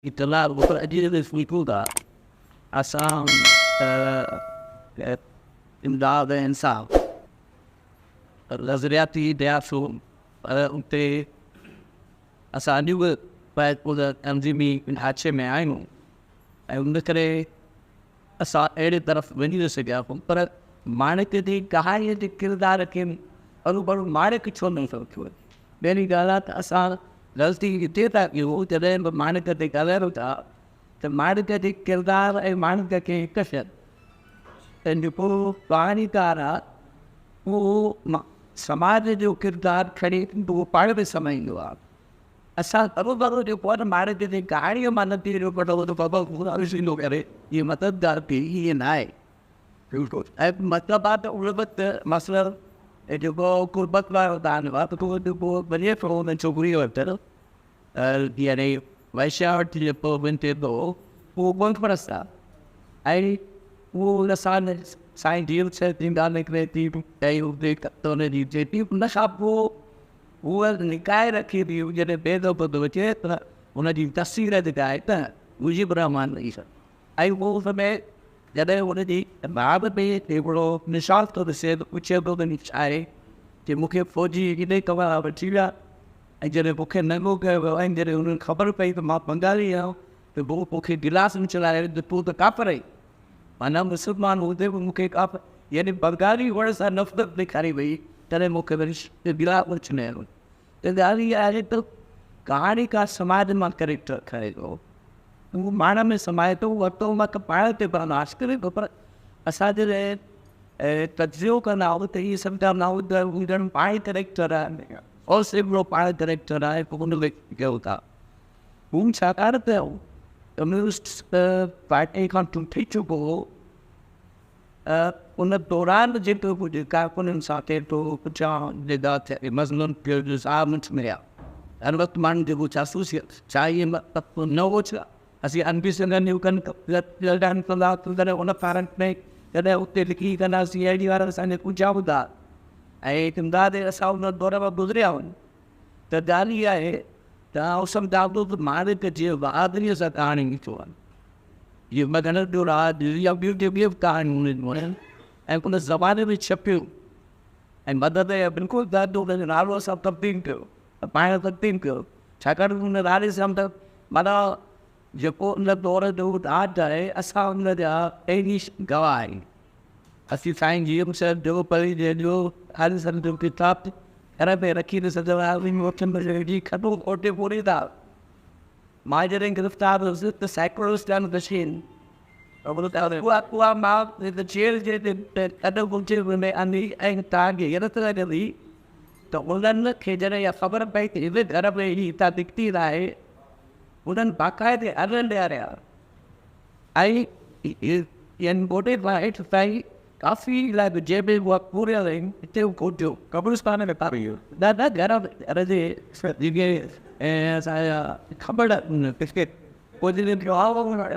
itulah bukan aja dari itu dah asam imdad insan lazariati dia so untuk asal juga baik pada MZM hace में आए हूँ उनके करे asal एक तरफ बनी जैसे क्या पर माने के दी कहाँ ये किरदार के अनुबर माने के छोड़ नहीं सकते मेरी गालात asal गलती इतनी तक ये वो चले माने के दी गाला होता तो माने के दी किरदार माने के कशर जो पानी का रहा वो समाज जो किरदार खड़ी वो पाड़ में समझ लो आप असा अब बारो जो पौध मारे थे गाड़ियों मानती जो पढ़ो तो पापा उसी लोग अरे ये मतदार भी ये ना है अब मतलब बात उड़बत मसला जो कुर्बत वाला होता है ना तो वो बनिए फ्रो में चोरी होता है ये नहीं वैसे और जो बनते तो वो बहुत बड़ा आई वो नसान साइंटिफिक से तीन डालने के लिए तीन कई उपदेश तो ने दी जेती नशा वो निकाय रखी थी जैसे बेदों पर दो बच्चे तो उन्हें तस्वीरें दिखाए तो मुझे बड़ा मान नहीं सर आई वो समय जैसे उन्हें दी बाद में टेबलों निशान तो से कुछ तो नहीं आए कि मुख्य फौजी इन्हें कवर बच्चिया जैसे मुख्य नंगों के वाइन जैसे उन्हें खबर पाई तो माँ बंगाली है तो वो मुख्य गिलास में चला रहे तो पूरा काप रही माना मुसलमान होते वो मुख्य काप यानी बंगाली वर्ड सा नफरत दिखाई भाई तेरे मुख्य वरिष्ठ गिलास में चुने तो गाली आए तो कहानी का समाज में करेक्टर करेगा वो माना में समाये तो वो तो माँ का पायल ते बनाश करे पर असाधे रहे तज्जियों का नाव तो ये सब का नाव उधर पायल करेक्टर है और सिर्फ वो पायल करेक्टर है उन्हें क्या होता उन साकार थे कम्युनिस्ट पार्टी का टूटे को उन दौरान जितो कुछ काकुन साथे तो कुछ जगह थे मजलून के जो सामने में आ हर वक्त मान जो कुछ एसोसिएट चाहिए मतलब न हो चला असी अनबिसंगन न्यूकन जल्दान कला तो जरा उन पैरेंट में जरा उत्ते लिखी करना सीआईडी वाला साने कुछ होता एक इमदाद ऐसा उन दौरा में गुजरे आवन तो दाली है तो उस सब दादू तो मारे के जीव बादरी से कहानी की चुन ये मगन जो रात या ब्यूटी कहानी उन्हें एक उन ज़माने में छपियो ऐं मदद है बिल्कुल दादू ने नालो सब तब्दील करो पाए तब्दील करो छाकर उन राले से हम तक माना जो उन दौर जो आज जाए असा उन जा इंग्लिश गवाही असी साईं जी से जो पढ़ी जो हर सन जो किताब घर पे रखी तो सजा मोचन जी खटो कोटे पूरी था माँ जरे गिरफ्तार तो साइकोलॉजिस्ट एंड मशीन अब तो हुआ माँ द जेल जे अदब गुंजे में अंदी ऐं तागे ये तो गली तो उन्हनि खे जॾहिं इहा ख़बर पई त हिन घर में ही हितां निकिती आहे उन्हनि बाक़ाइदे अरन ॾियारिया ऐं इन गोटे लाइट ताईं काफ़ी लाइ जंहिंमें उहा पूरे हिते कोटियो कब्रिस्तान में पारी ॾाढा घर जे जेके असांजा ख़बर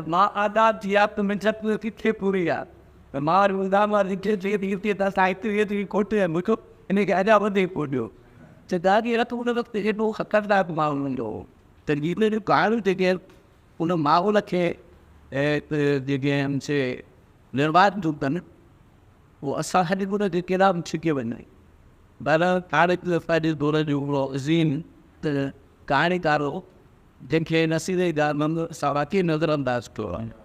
मां आज़ाद थी आहे त मुंहिंजी किथे पूरी आहे मां मां लिखे थी त साहित्य थी कोट मूंखे इनखे अञा वधीक कोटियो त दादी रत उन वक़्तु हेॾो ख़तरनाक माहौल हूंदो हो त गीत जूं कहाणियूं जेके उन माहौल खे जेके से निर्वात थियूं अथनि वो असां हली उनखे कहिड़ा बि छिके वञे पर हाणे पंहिंजे दौर जो हिकिड़ो अज़ीम त कहाणीकारो जंहिंखे नसीब ॻाल्हि असां वाक़ई नज़र अंदाज़ कयो आहे